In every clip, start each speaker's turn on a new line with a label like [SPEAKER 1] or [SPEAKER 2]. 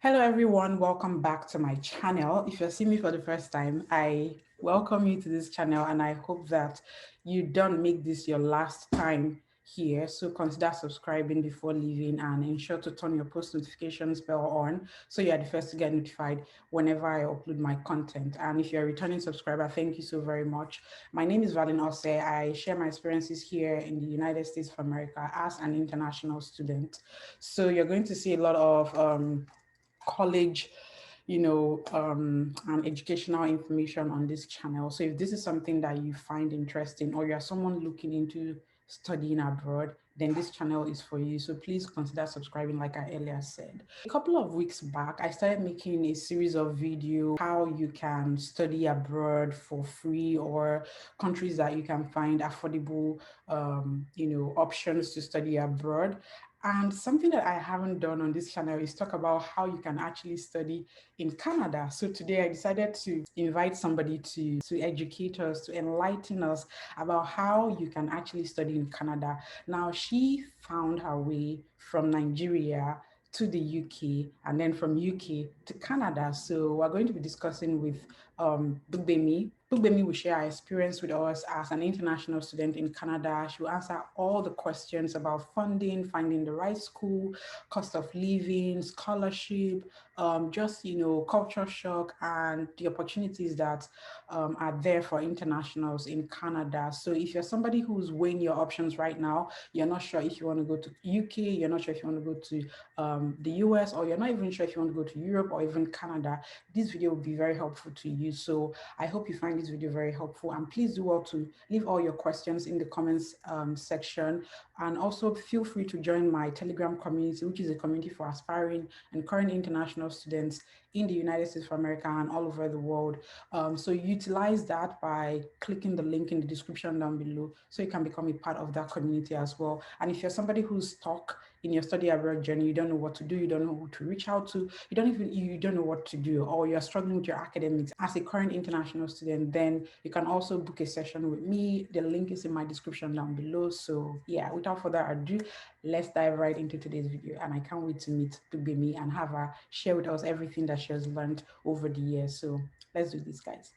[SPEAKER 1] Hello everyone, welcome back to my channel. If you're seeing me for the first time, I welcome you to this channel and I hope that you don't make this your last time here. So consider subscribing before leaving and ensure to turn your post notifications bell on so you are the first to get notified whenever I upload my content. And if you're a returning subscriber, thank you so very much. My name is Valeen Oseh. I share my experiences here in the United States of America as an international student. So you're going to see a lot of college, and educational information on this channel. So if this is something that you find interesting or you're someone looking into studying abroad, then this channel is for you. So please consider subscribing like I earlier said. A couple of weeks back, I started making a series of videos how you can study abroad for free or countries that you can find affordable, options to study abroad. And something that I haven't done on this channel is talk about how you can actually study in Canada. So today I decided to invite somebody to educate us, to enlighten us about how you can actually study in Canada. Now, she found her way from Nigeria to the UK and then from UK to Canada. So we're going to be discussing with Bugbemi. Bugbemi will share her experience with us as an international student in Canada. She will answer all the questions about funding, finding the right school, cost of living, scholarship, culture shock and the opportunities that are there for internationals in Canada. So if you're somebody who's weighing your options right now, you're not sure if you want to go to UK, you're not sure if you want to go to the US, or you're not even sure if you want to go to Europe or even Canada, this video will be very helpful to you. So I hope you find this video very helpful, and please do well to leave all your questions in the comments section. And also feel free to join my Telegram community, which is a community for aspiring and current international students in the United States of America and all over the world. So utilize that by clicking the link in the description down below so you can become a part of that community as well. And if you're somebody who's stuck in your study abroad journey, you don't know what to do, you don't know who to reach out to, you don't know what to do, or you're struggling with your academics as a current international student, then you can also book a session with me. The link is in my description down below. So yeah, without further ado, let's dive right into today's video. And I can't wait to meet Bugbemi and have her share with us everything that she has learned over the years. So let's do this, guys.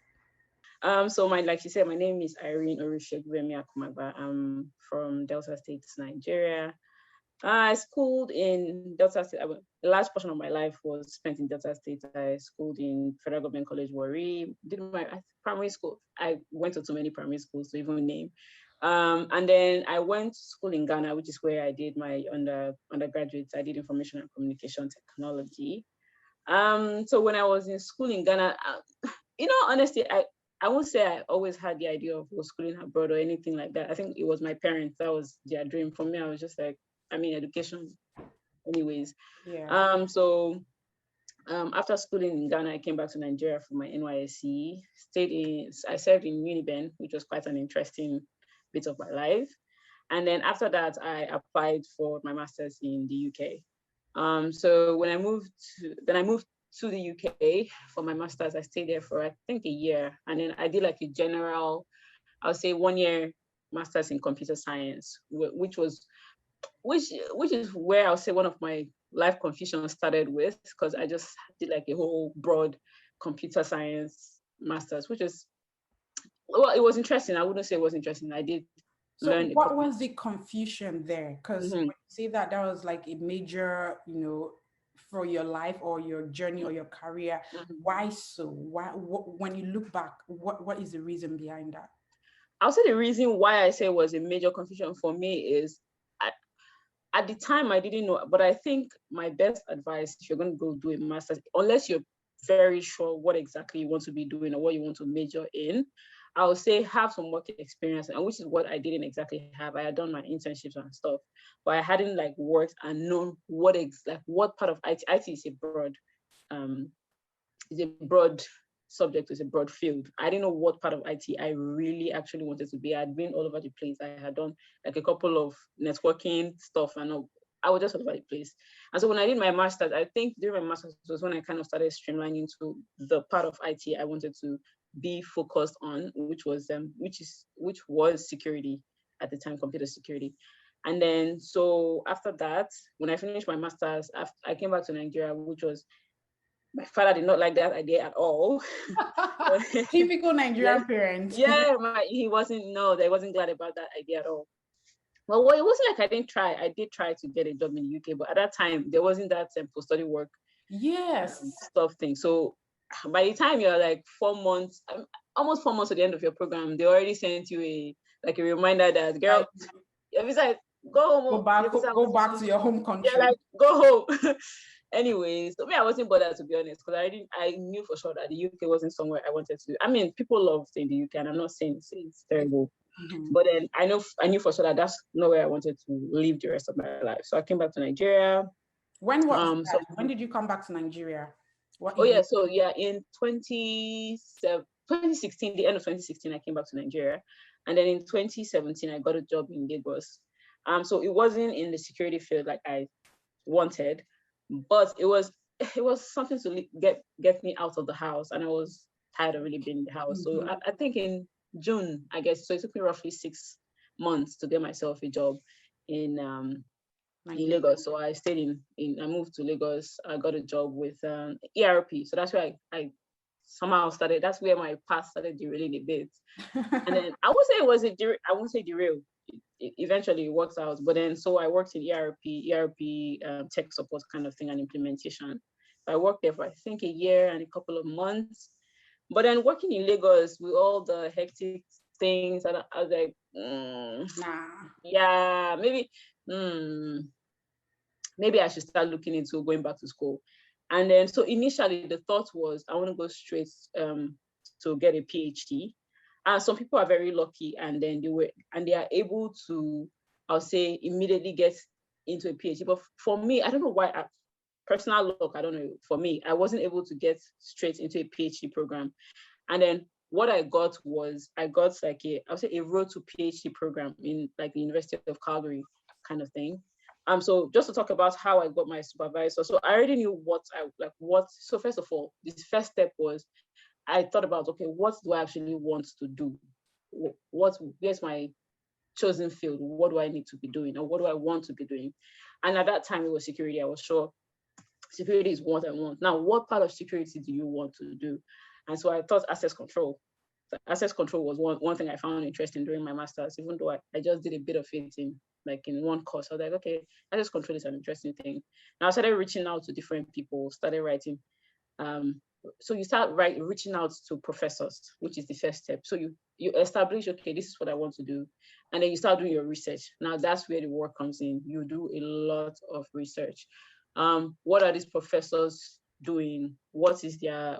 [SPEAKER 2] Like you said, my name is Irene Orushegwemi Akumagba. I'm from Delta State, Nigeria. I schooled in Delta State. The last portion of my life was spent in Delta State. I schooled in Federal Government College, Warri. Did my primary school. I went to too many primary schools to even name. And then I went to school in Ghana, which is where I did my undergraduate. I did information and communication technology. So when I was in school in Ghana, honestly, I won't say I always had the idea of schooling abroad or anything like that. I think it was my parents. That was their dream. For me, I was just like, education anyways.
[SPEAKER 1] Yeah.
[SPEAKER 2] After schooling in Ghana, I came back to Nigeria for my NYSC. I served in Uniben, which was quite an interesting bit of my life. And then after that, I applied for my master's in the UK. So when I moved to the UK for my master's, I stayed there for I think a year, and then I did like a general, I'll say 1 year master's in computer science, which is where I'll say one of my life confusions started with, because I just did like a whole broad computer science master's, which is, well, it was interesting. I wouldn't say it was interesting. I did
[SPEAKER 1] So
[SPEAKER 2] learn.
[SPEAKER 1] what was the confusion there? Because when
[SPEAKER 2] Mhm.
[SPEAKER 1] you say that was like a major, for your life or your journey or your career,
[SPEAKER 2] Mhm.
[SPEAKER 1] why so? When you look back, what is the reason behind that?
[SPEAKER 2] I'll say the reason why I say it was a major confusion for me is at the time I didn't know, but I think my best advice, if you're going to go do a master's, unless you're very sure what exactly you want to be doing or what you want to major in, I would say have some work experience, and which is what I didn't exactly have. I had done my internships and stuff, but I hadn't like worked and known what part of IT. IT um, is a broad subject, is a broad field. I didn't know what part of IT I really actually wanted to be. I'd been all over the place. I had done like a couple of networking stuff, and I was just all over the place. And so when I did my master's, I think during my master's was when I kind of started streamlining to the part of IT I wanted to be focused on, which was security at the time, computer security. And then so after that, when I finished my master's, I came back to Nigeria, which was My father did not like that idea at all.
[SPEAKER 1] Typical Nigerian parents.
[SPEAKER 2] Yeah, he wasn't glad about that idea at all. Well, it wasn't like I didn't try. I did try to get a job in the UK, but at that time there wasn't that post-study work stuff thing. So by the time you're like 4 months, almost 4 months at the end of your program, they already sent you a reminder that, girl, besides, go home.
[SPEAKER 1] Go back to your home country.
[SPEAKER 2] Yeah, like, go home. Anyways, so I wasn't bothered, to be honest, because I knew for sure that the UK wasn't somewhere I wanted to. I mean, people love staying in the UK, and I'm not saying it's terrible. But then I knew for sure that that's not where I wanted to live the rest of my life. So I came back to Nigeria.
[SPEAKER 1] When was that? When did you come back to Nigeria?
[SPEAKER 2] In 2016, the end of 2016, I came back to Nigeria. And then in 2017, I got a job in Lagos. So it wasn't in the security field like I wanted, but it was something to get me out of the house. And I was tired of really being in the house. So I think in June, I guess, so it took me roughly 6 months to get myself a job in Lagos. So I stayed I moved to Lagos. I got a job with ERP. So that's where I somehow started. That's where my path started derailing a bit. And then I won't say derail. Eventually it works out. But then, so I worked in ERP tech support kind of thing and implementation. I worked there for, I think, a year and a couple of months. But then working in Lagos with all the hectic things, and I was like, yeah, maybe I should start looking into going back to school. And then, so initially the thought was, I want to go straight to get a PhD. And some people are very lucky, and then they are able to, I'll say, immediately get into a PhD. But for me, I don't know why. Personal luck, I don't know. For me, I wasn't able to get straight into a PhD program. And then what I got like a road to PhD program in like the University of Calgary kind of thing. So just to talk about how I got my supervisor. So I already knew so first of all, this first step was, I thought about, okay, what do I actually want to do? Where's my chosen field? What do I need to be doing? Or what do I want to be doing? And at that time it was security. I was sure security is what I want. Now, what part of security do you want to do? And so I thought access control. So access control was one thing I found interesting during my master's, even though I just did a bit of it in one course. I was like, okay, access control is an interesting thing. Now I started reaching out to different people, started writing. So you start reaching out to professors, which is the first step. So you establish, okay, this is what I want to do. And then you start doing your research. Now that's where the work comes in. You do a lot of research. What are these professors doing? What is their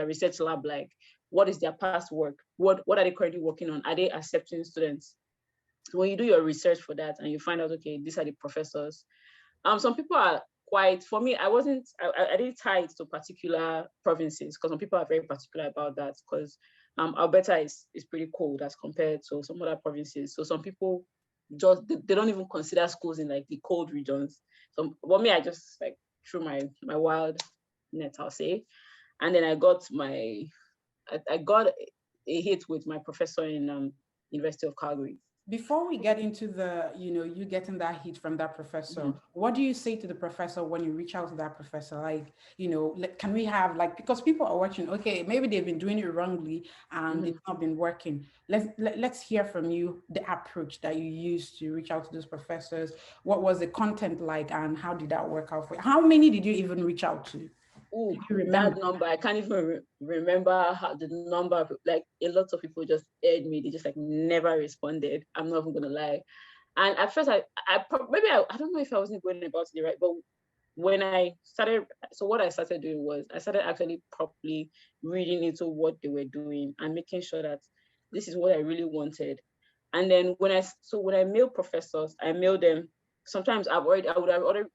[SPEAKER 2] research lab like? What is their past work? What are they currently working on? Are they accepting students? So when you do your research for that and you find out, okay, these are the professors. Some people are quite, for me, I didn't tie it to particular provinces, because some people are very particular about that, because Alberta is pretty cold as compared to some other provinces. So some people they don't even consider schools in like the cold regions. So for me, I just like threw my wild net, I'll say. And then I got a hit with my professor in University of Calgary.
[SPEAKER 1] Before we get into the, you getting that hit from that professor, what do you say to the professor when you reach out to that professor? Like, can we have because people are watching, okay, maybe they've been doing it wrongly and it's not been working. Let's hear from you, the approach that you used to reach out to those professors. What was the content like and how did that work out for you? How many did you even reach out to?
[SPEAKER 2] Oh, that number, I can't even remember how the number, like a lot of people just aired me. They just never responded. I'm not even gonna lie. And at first I don't know if I wasn't going about it right, but when I started, so what I started doing was I started actually properly reading into what they were doing and making sure that this is what I really wanted. And then when I mail professors, I mail them. Sometimes I would have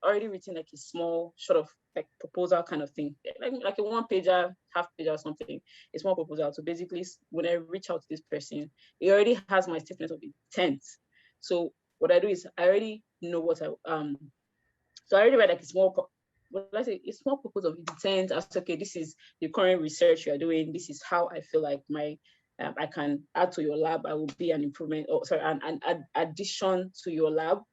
[SPEAKER 2] already written like a small sort of like proposal kind of thing, like a 1-pager, half-pager or something, a small proposal. So basically, when I reach out to this person, it already has my statement of intent. So what I do is I already know what so I already write like a small proposal of intent. As okay, this is the current research you are doing. This is how I feel like I can add to your lab. I will be an improvement, an addition to your lab.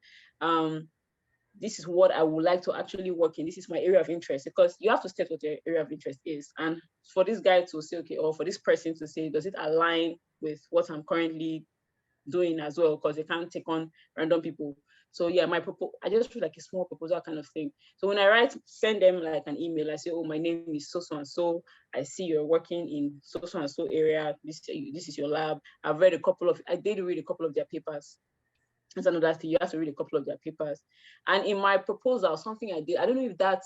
[SPEAKER 2] this is what I would like to actually work in. This is my area of interest, because you have to state what your area of interest is. And for this guy to say, okay, or for this person to say, does it align with what I'm currently doing as well? Because they can't take on random people. So yeah, I just feel like a small proposal kind of thing. So when I send them like an email, I say, oh, my name is so and so. I see you're working in so and so area. This is your lab. I did read a couple of their papers. That's another thing. You have to read a couple of their papers. And in my proposal, something I did, I don't know if that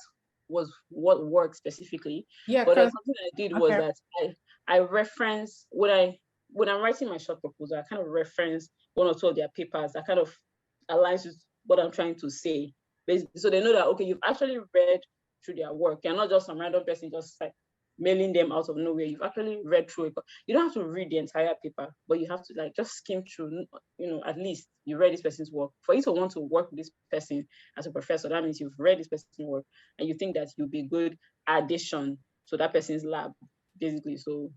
[SPEAKER 2] was what worked specifically, but something I did was that I reference when I'm writing my short proposal, I kind of reference one or two of their papers that kind of aligns with what I'm trying to say. Basically, so they know that, okay, you've actually read through their work. You're not just some random person just like mailing them out of nowhere. You've actually read through it. You don't have to read the entire paper, but you have to like just skim through, at least you read this person's work. For you to want to work with this person as a professor, that means you've read this person's work and you think that you'll be a good addition to that person's lab, basically. So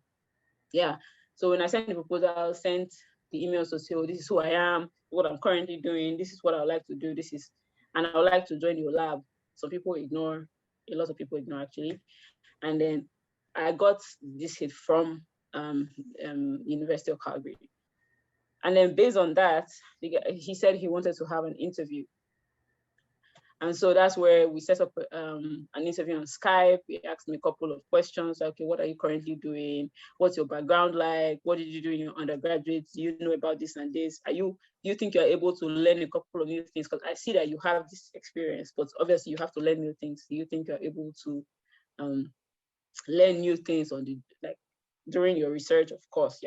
[SPEAKER 2] yeah. So when I sent the proposal, I sent the emails to say, oh, this is who I am, what I'm currently doing, this is what I would like to do, and I would like to join your lab. So people ignore, a lot of people ignore actually. And then I got this hit from University of Calgary. And then based on that, he said he wanted to have an interview. And so that's where we set up an interview on Skype. He asked me a couple of questions, like, okay, what are you currently doing? What's your background like? What did you do in your undergraduate? Do you know about this and this? Do you think you're able to learn a couple of new things? Because I see that you have this experience, but obviously you have to learn new things. Do you think you're able to learn new things during your research? Of course,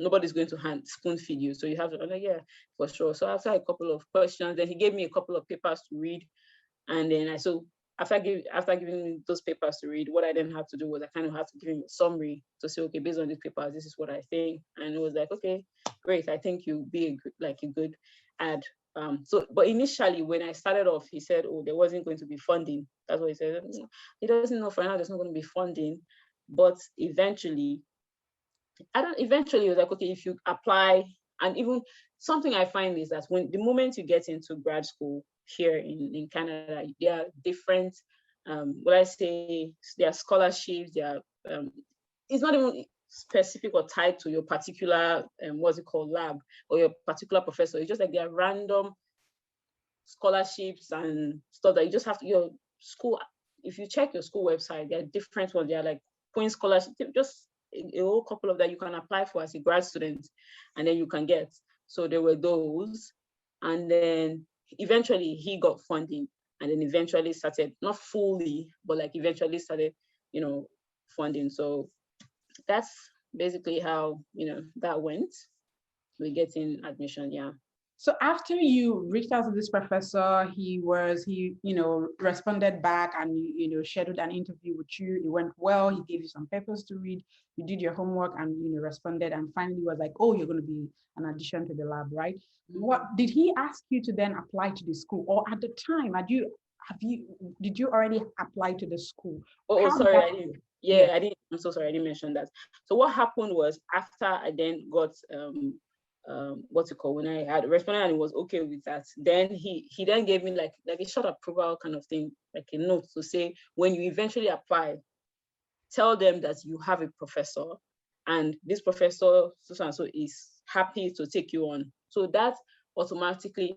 [SPEAKER 2] nobody's going to spoon feed you. So you have to, yeah, for sure. So after a couple of questions, then he gave me a couple of papers to read. And then after giving me those papers to read, what I then had to do was I kind of had to give him a summary to say, okay, based on these papers, this is what I think. And it was like, okay, great. I think you'll be a good ad. But initially when I started off, he said, oh, there wasn't going to be funding. That's what he said. He doesn't know for now there's not going to be funding. But eventually it was like, okay, if you apply, and even something I find is that the moment you get into grad school here in Canada, there are different, there are scholarships, it's not even specific or tied to your particular, lab or your particular professor. It's just like there are random scholarships and stuff that you just have to, your school, if you check your school website, there are different ones. They are like Queen's scholarship, just a whole couple of that you can apply for as a grad student, and then you can get. So there were those, and then eventually he got funding, and then eventually started, not fully, but like eventually started, funding. So that's basically how that went. We get in admission, yeah.
[SPEAKER 1] So after you reached out to this professor, he responded back and scheduled an interview with you. It went well. He gave you some papers to read. You did your homework and responded, and finally was like, oh, you're going to be an addition to the lab, right? Mm-hmm. What did he ask you to then apply to the school, or at the time did you already apply to the school?
[SPEAKER 2] Sorry, I didn't. Yeah, I didn't. I'm so sorry, I didn't mention that. So what happened was, after I then got when I had responded and he was okay with that, then he then gave me like a short approval kind of thing, like a note to say, when you eventually apply, tell them that you have a professor and this professor so and so is happy to take you on. So that automatically,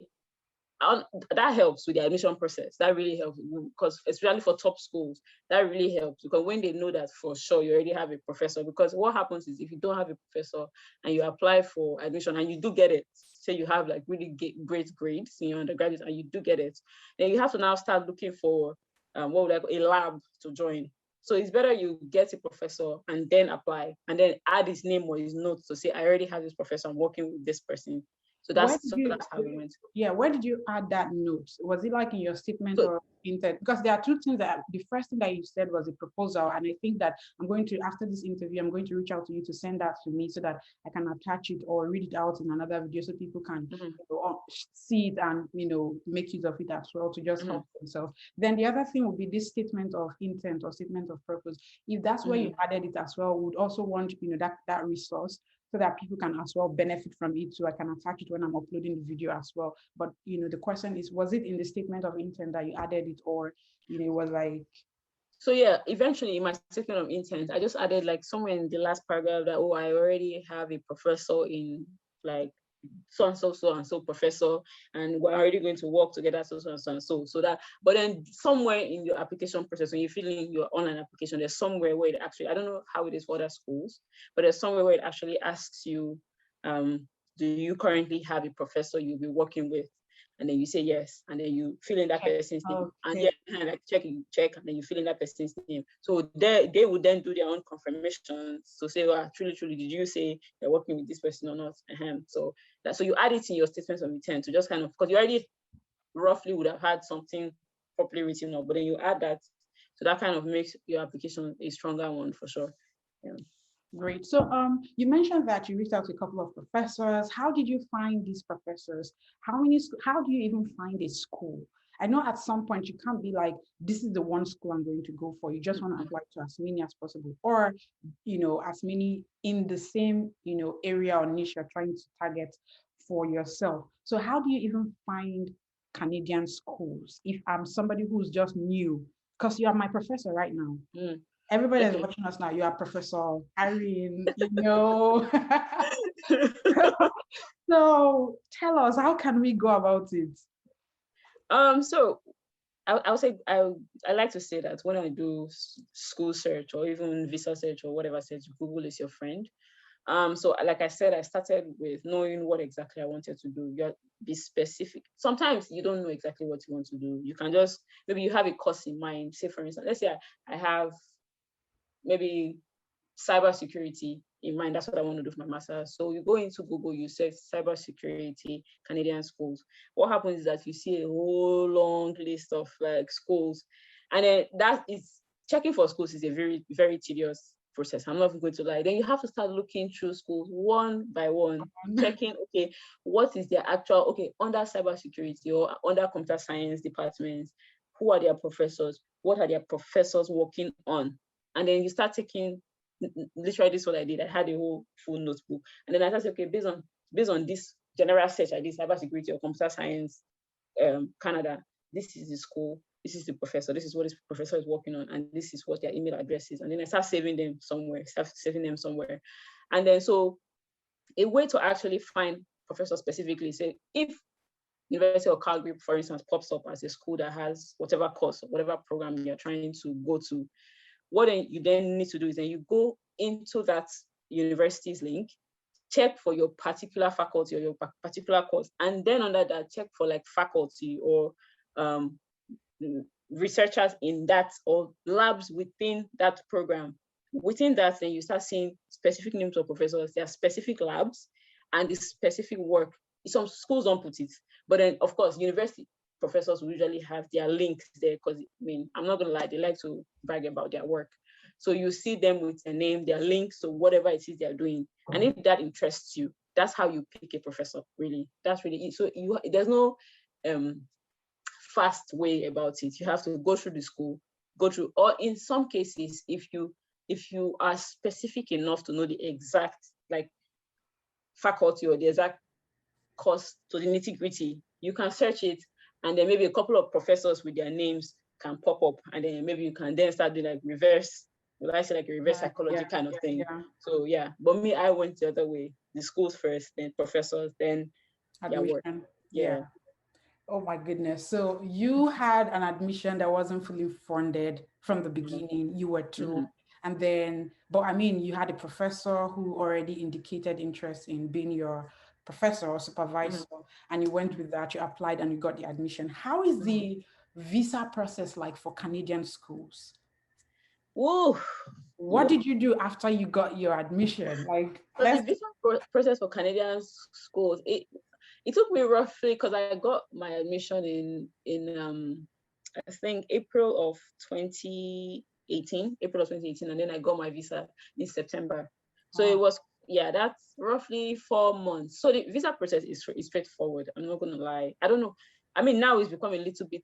[SPEAKER 2] that helps with the admission process. That really helps, because especially for top schools, that really helps, because when they know that for sure you already have a professor. Because what happens is, if you don't have a professor and you apply for admission and you do get it, say you have like really great grades in your undergraduate and you do get it, then you have to now start looking for a lab to join. So it's better you get a professor and then apply, and then add his name or his notes to say, I already have this professor, I'm working with this person. So that's how we went.
[SPEAKER 1] Yeah, where did you add that note? Was it like in your statement or intent? Because there are two things the first thing that you said was a proposal, and I think that after this interview, I'm going to reach out to you to send that to me so that I can attach it or read it out in another video so people can see it and make use of it as well to just help themselves. Then the other thing would be this statement of intent or statement of purpose. If that's where you added it as well, we would also want that resource so that people can as well benefit from it. So I can attach it when I'm uploading the video as well. But the question is, was it in the statement of intent that you added it, or it was like?
[SPEAKER 2] So yeah, eventually in my statement of intent, I just added like somewhere in the last paragraph that, oh, I already have a professor in like so and so professor, and we're already going to work together, so and so. So that, but then somewhere in your application process, when you fill in your online application, there's somewhere where it actually, I don't know how it is for other schools, but there's somewhere where it actually asks you, do you currently have a professor you'll be working with? And then you say yes, and then you fill in that person's name, and like check, and then you fill in that person's name. So they would then do their own confirmations to say, well, truly, did you say you're working with this person or not? So you add it in your statements of intent to just kind of, because you already roughly would have had something properly written up, but then you add that, so that kind of makes your application a stronger one for sure. Yeah.
[SPEAKER 1] Great. So you mentioned that you reached out to a couple of professors. How did you find these professors? How do you even find a school? I know at some point you can't be like, this is the one school I'm going to go for. You just want to apply to as many as possible, or as many in the same area or niche you're trying to target for yourself. So how do you even find Canadian schools if I'm somebody who's just new? Because you are my professor right now. Everybody that's watching us now, you are Professor Irene, So tell us, how can we go about it?
[SPEAKER 2] So I would say I like to say that when I do school search or even visa search or whatever search, Google is your friend. So like I said, I started with knowing what exactly I wanted to do. You have to be specific. Sometimes you don't know exactly what you want to do. You can just, maybe you have a course in mind. Say for instance, let's say I have maybe cybersecurity in mind. That's what I want to do for my master's. So you go into Google, you search cybersecurity Canadian schools. What happens is that you see a whole long list of like schools, and then that is, checking for schools is a very, very tedious process. I'm not going to lie. Then you have to start looking through schools one by one, checking, okay, what is their actual, okay, under cybersecurity or under computer science departments, who are their professors? What are their professors working on? And then you start taking, literally this is what I did. I had a whole full notebook. And then I started, okay, based on this general search I did, cybersecurity or computer science, Canada, this is the school, this is the professor, this is what this professor is working on, and this is what their email address is. And then I start saving them somewhere. And then so a way to actually find professors specifically, say if University of Calgary, for instance, pops up as a school that has whatever course or whatever program you're trying to go to, what you then need to do is then you go into that university's link, check for your particular faculty or your particular course, and then under that, check for like faculty or researchers in that or labs within that program. Within that, then you start seeing specific names of professors, there are specific labs and the specific work. Some schools don't put it, but then of course, university professors will usually have their links there because, I mean, I'm not gonna lie, they like to brag about their work. So you see them with their name, their links to whatever it is they're doing. And if that interests you, that's how you pick a professor, really. That's really it. So there's no fast way about it. You have to go through the school, or in some cases, if you are specific enough to know the exact like faculty or the exact course to the nitty-gritty, you can search it, and then maybe a couple of professors with their names can pop up, and then maybe you can then start doing like reverse psychology kind of thing. Yeah. So yeah, but me, I went the other way: the schools first, then professors, then their work. Yeah.
[SPEAKER 1] Oh my goodness. So you had an admission that wasn't fully funded from the beginning. You were told, and then, but I mean, you had a professor who already indicated interest in being your professor or supervisor, and you went with that, you applied and you got the admission. How is the visa process like for Canadian schools?
[SPEAKER 2] Whoa.
[SPEAKER 1] What did you do after you got your admission? Like,
[SPEAKER 2] so the visa process for Canadian schools, it took me roughly, because I got my admission in I think April of 2018, and then I got my visa in September. So it was, yeah, that's roughly 4 months. So the visa process is straightforward. I'm not gonna lie. I don't know. I mean, now it's become a little bit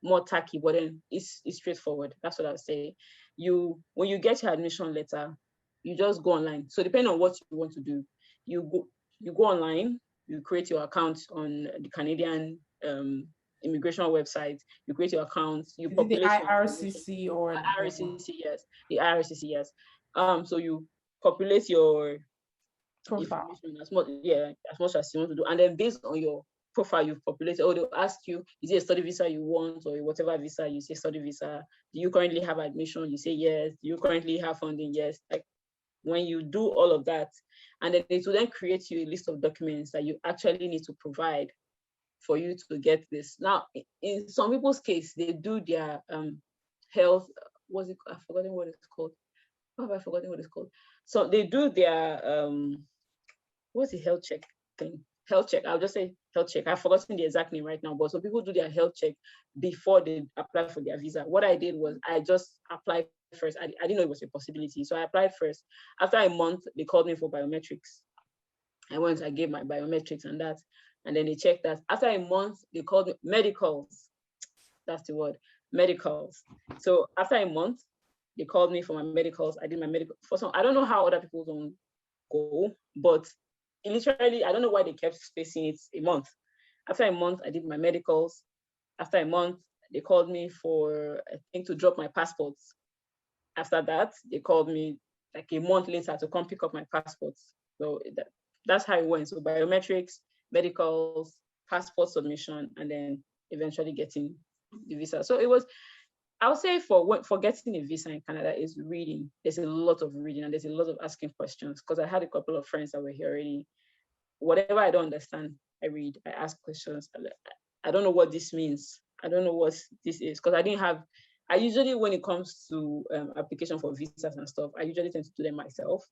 [SPEAKER 2] more tacky, but then it's straightforward. That's what I'll say. When you get your admission letter, you just go online. So depending on what you want to do, you go online, you create your account on the Canadian immigration website, you create your account, you
[SPEAKER 1] Is it the
[SPEAKER 2] populate your information.
[SPEAKER 1] IRCC or
[SPEAKER 2] IRCC, yes. The IRCC, yes. So you populate your
[SPEAKER 1] profile?
[SPEAKER 2] information as much as you want to do. And then based on your profile you've populated, or they'll ask you, is it a study visa you want, or whatever visa, you say study visa. Do you currently have admission? You say yes. Do you currently have funding? Yes. Like when you do all of that, and then it will then create you a list of documents that you actually need to provide for you to get this. Now, in some people's case, they do their health, I've forgotten what it's called. How have I forgotten what it's called? So they do their what's the health check thing? Health check. I'll just say health check. I've forgotten the exact name right now, but some people do their health check before they apply for their visa. What I did was I just applied first. I didn't know it was a possibility. So I applied first. After a month, they called me for biometrics. I gave my biometrics and that. And then they checked that. After a month, they called me medicals. That's the word, medicals. So after a month, they called me for my medicals. I did my medical. I don't know how other people don't go, but literally, I don't know why they kept spacing it a month. After a month, I did my medicals. After a month, they called me for, I think, to drop my passports. After that, they called me like a month later to come pick up my passports. So that's how it went. So biometrics, medicals, passport submission, and then eventually getting the visa. So it was, I would say for getting a visa in Canada is reading. There's a lot of reading and there's a lot of asking questions, because I had a couple of friends that were here already. Whatever I don't understand, I read, I ask questions. I don't know what this means. I don't know what this is, because I usually, when it comes to application for visas and stuff, I usually tend to do them myself.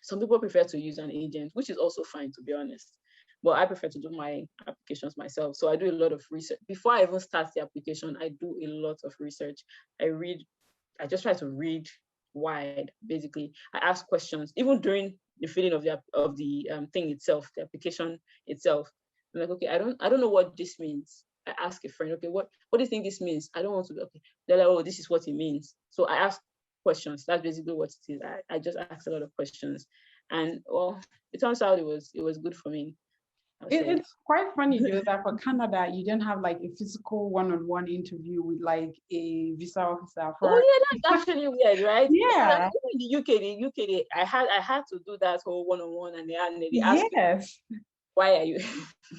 [SPEAKER 2] Some people prefer to use an agent, which is also fine, to be honest. But I prefer to do my applications myself. So I do a lot of research. Before I even start the application, I do a lot of research. I just try to read wide, basically. I ask questions, even during the filling of the thing itself, the application itself. I'm like, okay, I don't know what this means. I ask a friend, okay, what do you think this means? I don't want to be, okay. They're like, oh, this is what it means. So I ask questions. That's basically what it is. I just asked a lot of questions. And well, it turns out it was good for me.
[SPEAKER 1] It's quite funny though that for Canada you don't have like a physical one-on-one interview with like a visa officer.
[SPEAKER 2] That's actually weird, right?
[SPEAKER 1] Yeah.
[SPEAKER 2] Like, in the UK, I had to do that whole one-on-one, and they asked
[SPEAKER 1] yes.
[SPEAKER 2] me, why are you?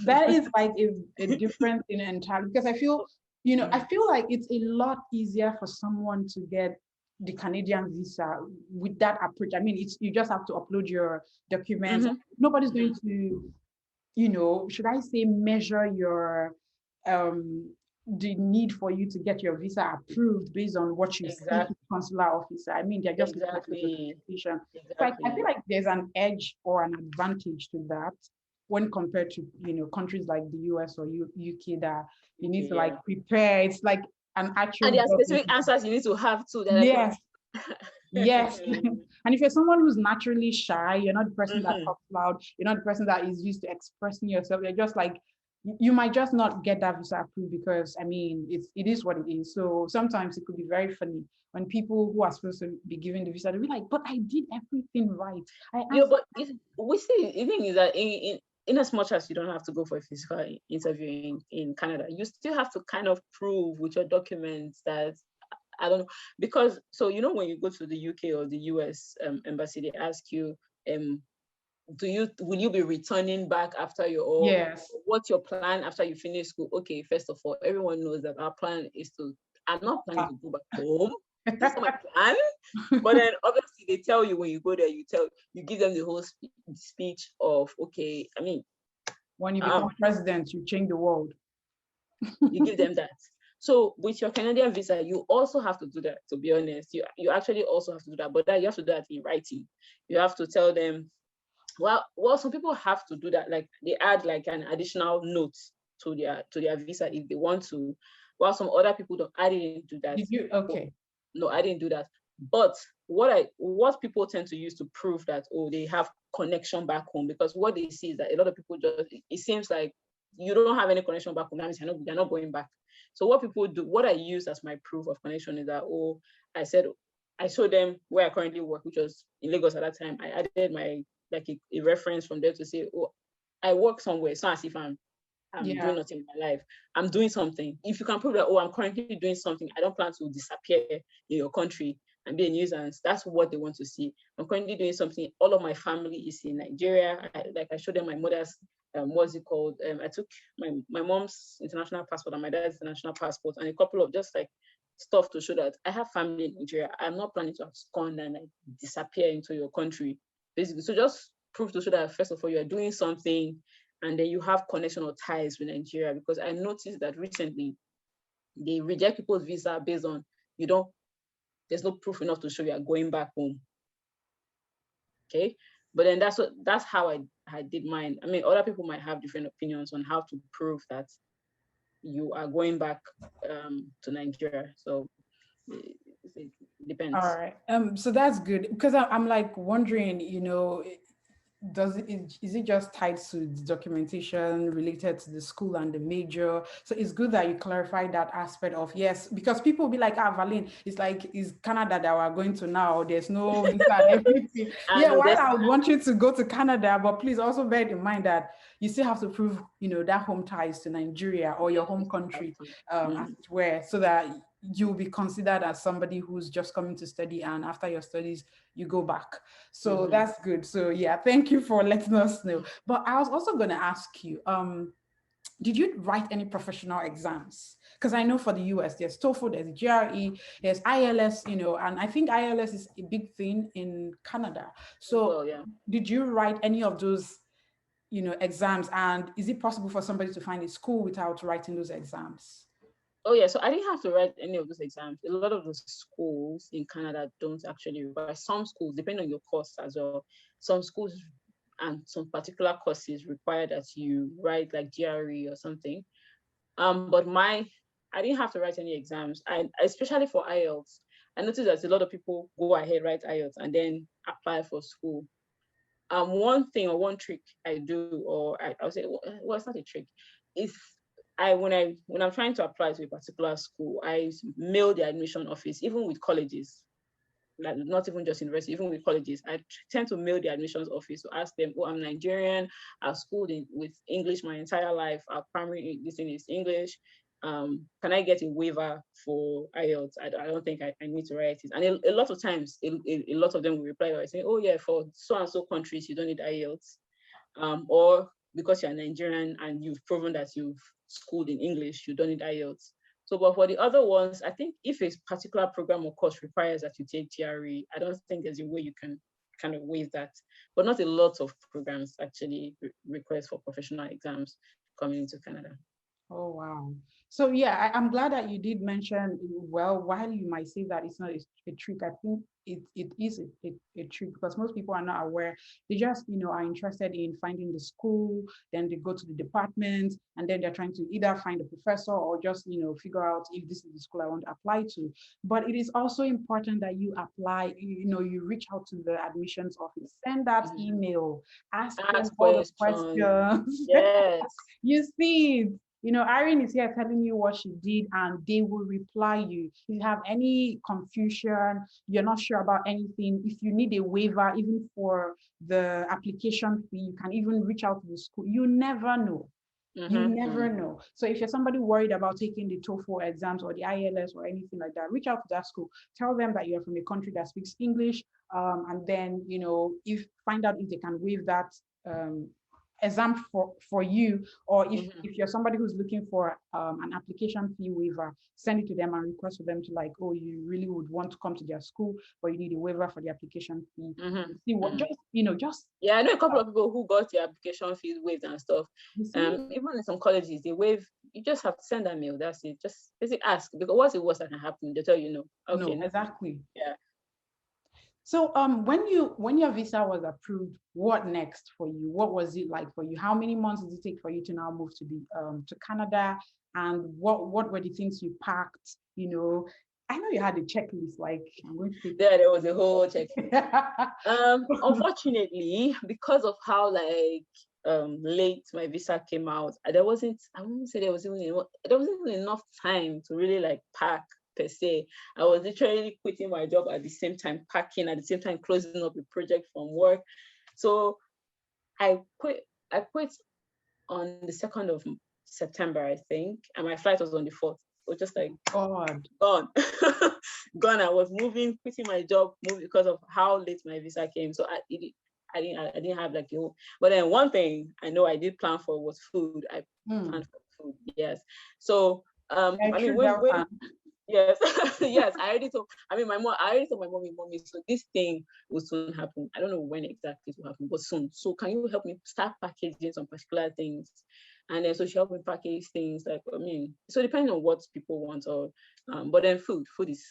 [SPEAKER 1] That is like a difference in entirely, because I feel, I feel like it's a lot easier for someone to get the Canadian visa with that approach. I mean, you just have to upload your documents. Nobody's going to, should I say, measure your the need for you to get your visa approved based on what you see to the consular officer. I mean, they're just looking at the documentation. So I feel like there's an edge or an advantage to that when compared to countries like the US or UK that you need to like prepare. It's like an actual.
[SPEAKER 2] And there are specific answers you need to have too.
[SPEAKER 1] Yes. Yes. And if you're someone who's naturally shy, you're not the person that talks loud, you're not the person that is used to expressing yourself, you're just like, you might just not get that visa approved, because I mean, it is what it is. So sometimes it could be very funny when people who are supposed to be given the visa, they'll be like, but I did everything right.
[SPEAKER 2] But we see, the thing is that in as much as you don't have to go for a physical interview in Canada, you still have to kind of prove with your documents that, I don't know, because, so, when you go to the UK or the US embassy, they ask you, will you be returning back after what's your plan after you finish school? Okay, first of all, everyone knows that our plan is I'm not planning to go back home. That's my plan. But then obviously they tell you when you go there, you give them the whole speech of, okay, I mean,
[SPEAKER 1] when you become president, you change the world.
[SPEAKER 2] You give them that. So with your Canadian visa, you also have to do that, to be honest. You actually also have to do that, but you have to do that in writing. You have to tell them, well, some people have to do that. Like they add like an additional note to their visa if they want to. While some other people don't. I didn't do that.
[SPEAKER 1] Did you? Okay.
[SPEAKER 2] No, I didn't do that. But what people tend to use to prove that, they have connection back home, because what they see is that a lot of people it seems like you don't have any connection back home. That means you're not going back. So what people do, what I use as my proof of connection is that, I said I showed them where I currently work, which was in Lagos at that time. I added my like a reference from there to say, oh, I work somewhere. It's not as if I'm doing nothing in my life. I'm doing something. If you can prove that, oh, I'm currently doing something, I don't plan to disappear in your country and be a nuisance. That's what they want to see. I'm currently doing something. All of my family is in Nigeria. I showed them my mother's, what's it called? I took my mom's international passport and my dad's international passport and a couple of just like stuff to show that I have family in Nigeria. I'm not planning to abscond and like disappear into your country, basically. So just prove to show that first of all, you're doing something and then you have connection or ties with Nigeria. Because I noticed that recently they reject people's visa based on there's no proof enough to show you are going back home. Okay. But then that's how I did mine. I mean, other people might have different opinions on how to prove that you are going back to Nigeria. So it depends.
[SPEAKER 1] All right. So that's good, because I'm like wondering, is it just tied to the documentation related to the school and the major? So it's good that you clarify that aspect of, yes, because people will be like, Valeen, it's like, is Canada that we're going to now? There's no visa and everything. Yeah, while I would want you to go to Canada, but please also bear in mind that you still have to prove, that home ties to Nigeria or your home country, as it were, so that you'll be considered as somebody who's just coming to study, and after your studies you go back. So that's good. So yeah, thank you for letting us know. But I was also going to ask you, did you write any professional exams? Because I know for the US there's TOEFL, there's GRE, there's ILS, and I think ILS is a big thing in Canada. So did you write any of those exams, and is it possible for somebody to find a school without writing those exams?
[SPEAKER 2] Oh yeah, so I didn't have to write any of those exams. A lot of the schools in Canada don't actually require. Some schools, depending on your course as well, some schools and some particular courses require that you write like GRE or something. But I didn't have to write any exams. And especially for Ielts, I noticed that a lot of people go ahead, write Ielts, and then apply for school. One thing or one trick I do, or I'll say, well, it's not a trick. If when I'm trying to apply to a particular school, I mail the admission office, even with colleges, like not even just university, even with colleges. I tend to mail the admissions office to ask them, oh, I'm Nigerian, I've schooled with English my entire life, our primary this thing is English. Can I get a waiver for Ielts? I don't think I need to write it. And a lot of times, a lot of them will reply by saying, oh yeah, for so and so countries, you don't need Ielts. Or because you're Nigerian and you've proven that you've schooled in English, you don't need Ielts. So, but for the other ones, I think if a particular program or course requires that you take GRE, I don't think there's a way you can kind of waive that. But not a lot of programs actually request for professional exams coming into Canada.
[SPEAKER 1] Oh, wow. So yeah, I'm glad that you did mention, well, while you might say that it's not a trick, I think it is a trick, because most people are not aware. They just, are interested in finding the school, then they go to the department, and then they're trying to either find a professor or just, figure out if this is the school I want to apply to. But it is also important that you apply, you reach out to the admissions office, send that email, ask them all the questions.
[SPEAKER 2] Yes.
[SPEAKER 1] You see, Irene is here telling you what she did, and they will reply you. If you have any confusion, you're not sure about anything, if you need a waiver, even for the application fee, you can even reach out to the school. You never know. You never know. So if you're somebody worried about taking the TOEFL exams or the ILS or anything like that, reach out to that school. Tell them that you're from a country that speaks English, and then, find out if they can waive that exam for you, or if you're somebody who's looking for an application fee waiver, send it to them and request for them to, like, oh, you really would want to come to their school, but you need a waiver for the application fee. See what just
[SPEAKER 2] yeah, I know a couple of people who got their application fees waived and stuff. Even in some colleges they waive. You just have to send a mail. That's it. Just basically ask, because what's the worst that can happen? They tell you no. Okay,
[SPEAKER 1] no, exactly.
[SPEAKER 2] Yeah.
[SPEAKER 1] So when your visa was approved, what next for you? What was it like for you? How many months did it take for you to now move to to Canada? And what were the things you packed? I know you had a checklist, like, I'm going to take
[SPEAKER 2] there was a whole checklist. Unfortunately, because of how late my visa came out, I wouldn't say there wasn't even enough time to really pack per se. I was literally quitting my job at the same time, packing at the same time, closing up a project from work. So I quit on the 2nd of September, I think, and my flight was on the 4th. So just like
[SPEAKER 1] God,
[SPEAKER 2] gone. Gone. I was moving, quitting my job, moving because of how late my visa came. So I didn't have like a whole, but then one thing I know I did plan for was food. I planned for food, yes. So I mean when yes, yes, I already told my mommy, so this thing will soon happen. I don't know when exactly it will happen, but soon. So can you help me start packaging some particular things? And then so she helped me package things like, so depending on what people want, or but then food is,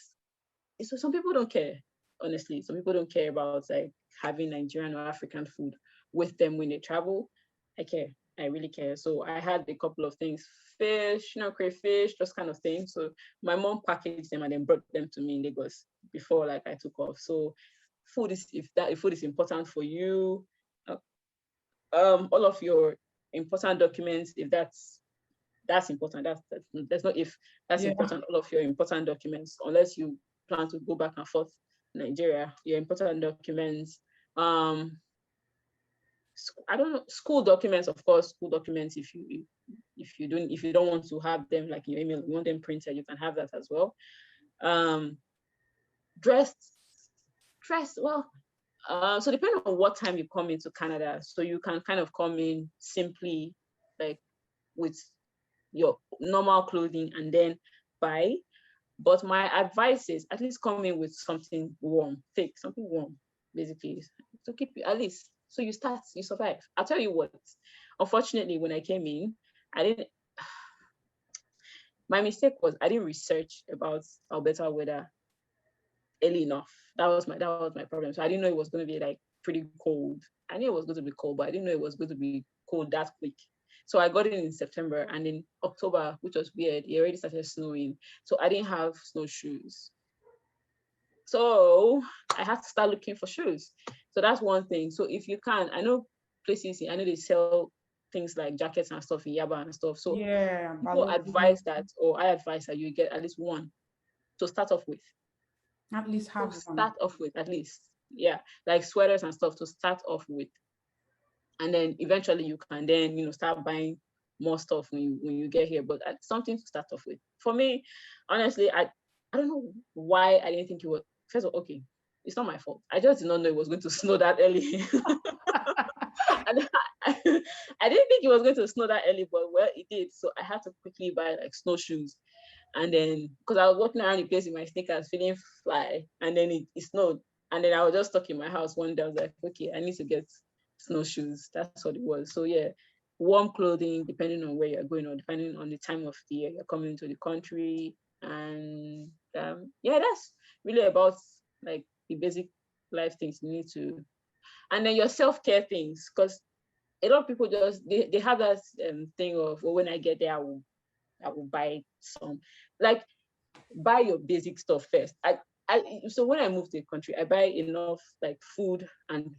[SPEAKER 2] so some people don't care, honestly. Some people don't care about like having Nigerian or African food with them when they travel. I care. I really care. So I had a couple of things, fish, crayfish, those kind of things. So my mom packaged them and then brought them to me in Lagos before like I took off. So food is, if food is important for you, all of your important documents, if that's important, that's not if, that's important, all of your important documents, unless you plan to go back and forth Nigeria, your important documents, I don't know, school documents, of course, school documents, if you don't want to have them like in your email, you want them printed, you can have that as well. Dress, well, so depending on what time you come into Canada, so you can kind of come in simply like with your normal clothing and then buy. But my advice is at least come in with something warm, thick, something warm, basically, to keep you, at least, so you survive. I'll tell you what, unfortunately, when I came in, my mistake was I didn't research about Alberta weather early enough. That was my problem. So I didn't know it was going to be like pretty cold. I knew it was going to be cold, but I didn't know it was going to be cold that quick. So I got in September, and in October, which was weird, it already started snowing. So I didn't have snowshoes. So I had to start looking for shoes. So that's one thing. So if you can, I know places, I know they sell things like jackets and stuff in Yaba and stuff. So people advise that, or I advise that you get at least one to start off with.
[SPEAKER 1] At least have one.
[SPEAKER 2] Start off with, at least. Yeah, like sweaters and stuff to start off with. And then eventually you can then, start buying more stuff when you get here, but something to start off with. For me, honestly, I don't know why I didn't think it was, first of all, okay, it's not my fault. I just did not know it was going to snow that early. And I didn't think it was going to snow that early, but well, it did. So I had to quickly buy like snowshoes. And then, because I was walking around the place in my sneakers feeling fly, and then it snowed. And then I was just stuck in my house one day. I was like, okay, I need to get snowshoes. That's what it was. So yeah, warm clothing, depending on where you're going, or depending on the time of the year you're coming to the country. And yeah, that's really about like the basic life things you need to. And then your self-care things, because a lot of people just, they have that thing of, well, when I get there, I will buy some, like, buy your basic stuff first. So when I move to the country, I buy enough like food and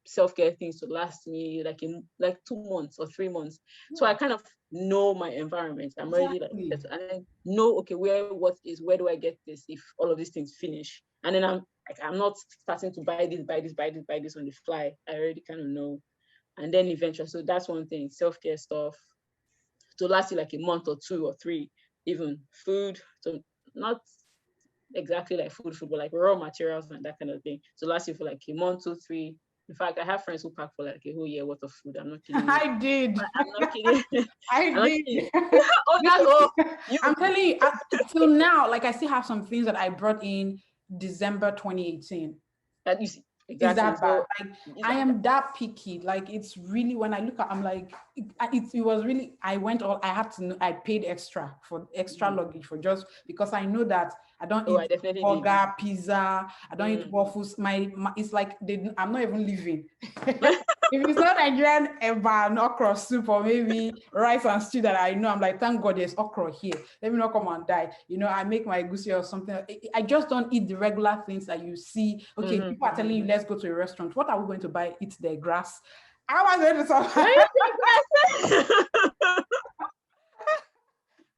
[SPEAKER 2] self-care things to last me like 2 months or 3 months. Yeah. So I kind of know my environment. I'm already like, and I know, okay, where do I get this if all of these things finish? And then I'm not starting to buy this on the fly. I already kind of know. And then eventually, so that's one thing, self-care stuff to last you like a month or 2 or 3, even food. So not exactly like food, but like raw materials and that kind of thing. So last you for like a month, 2, 3. In fact, I have friends who pack for like a whole year worth of food. I'm not kidding.
[SPEAKER 1] I did.
[SPEAKER 2] I'm not kidding.
[SPEAKER 1] I did.
[SPEAKER 2] Oh, that's all.
[SPEAKER 1] I'm telling you, till now, like I still have some things that I brought in December 2018.
[SPEAKER 2] That you see. Exactly.
[SPEAKER 1] Is that bad? Like, I am that picky. Like, it's really, when I look at, I'm like, it was really, I paid extra for extra luggage for just because I know that I don't eat burger, pizza, I don't eat waffles. My it's like I'm not even living. If it's not Nigerian and okra soup or maybe rice and stew that I know, I'm like, thank God there's okra here. Let me not come and die. I make my goosey or something. I just don't eat the regular things that you see. Okay, people are telling you, let's go to a restaurant. What are we going to buy? Eat their grass. How am I going to survive?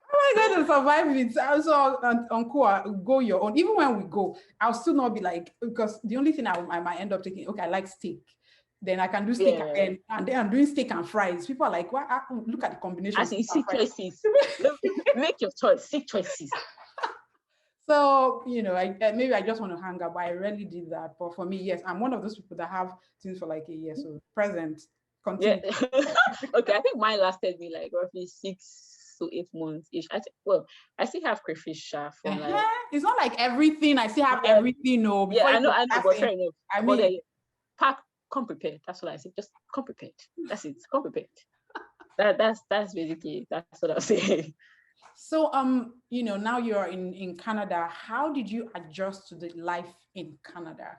[SPEAKER 1] How am are you going to survive it? Also, Uncle, go your own. Even when we go, I'll still not be like, because the only thing I might end up taking, okay, I like steak. Then I can do steak again, and then I'm doing steak and fries. People are like, "What? Look at the combination."
[SPEAKER 2] As in, seek choices. Make your choice. Seek choices.
[SPEAKER 1] So, maybe I just want to hang out, but I rarely did that. But for me, yes, I'm one of those people that have things for like a year. So present, continue.
[SPEAKER 2] Yeah. Okay, I think mine lasted me like roughly 6 to 8 months ish. I still have crayfish from like.
[SPEAKER 1] It's not like everything. I still have everything. No,
[SPEAKER 2] before I know, but fair enough.
[SPEAKER 1] I mean,
[SPEAKER 2] come prepared. That's what I say. Just come prepared. That's it. Come prepared. That's basically that's what I'll say.
[SPEAKER 1] So now you're in Canada. How did you adjust to the life in Canada?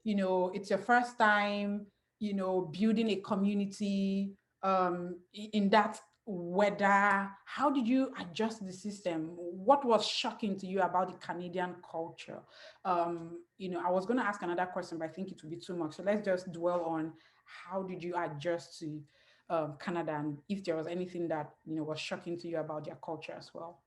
[SPEAKER 1] It's your first time, building a community in that weather. How did you adjust the system? What was shocking to you about the Canadian culture? I was going to ask another question, but I think it would be too much. So let's just dwell on how did you adjust to Canada, and if there was anything that was shocking to you about their culture as well.